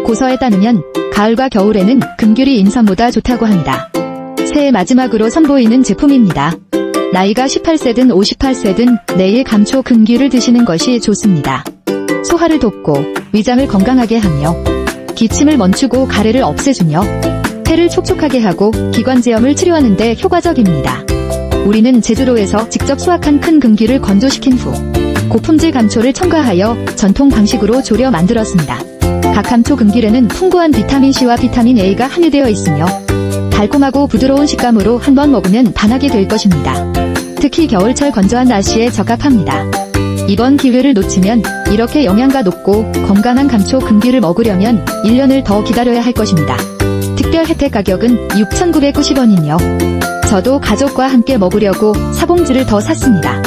고서에 따르면 가을과 겨울에는 금귤이 인삼보다 좋다고 합니다. 새해 마지막으로 선보이는 제품입니다. 나이가 18세든 58세든 매일 감초 금귤을 드시는 것이 좋습니다. 소화를 돕고 위장을 건강하게 하며 기침을 멈추고 가래를 없애주며 폐를 촉촉하게 하고 기관지염을 치료하는 데 효과적입니다. 우리는 제주도에서 직접 수확한 큰 금귤을 건조시킨 후 고품질 감초를 첨가하여 전통 방식으로 졸여 만들었습니다. 각 감초 금귤에는 풍부한 비타민C와 비타민 A가 함유되어 있으며 달콤하고 부드러운 식감으로 한번 먹으면 반하게 될 것입니다. 특히 겨울철 건조한 날씨에 적합합니다. 이번 기회를 놓치면 이렇게 영양가 높고 건강한 감초 금귤을 먹으려면 1년을 더 기다려야 할 것입니다. 특별 혜택 가격은 6,990원이며 저도 가족과 함께 먹으려고 사봉지를 더 샀습니다.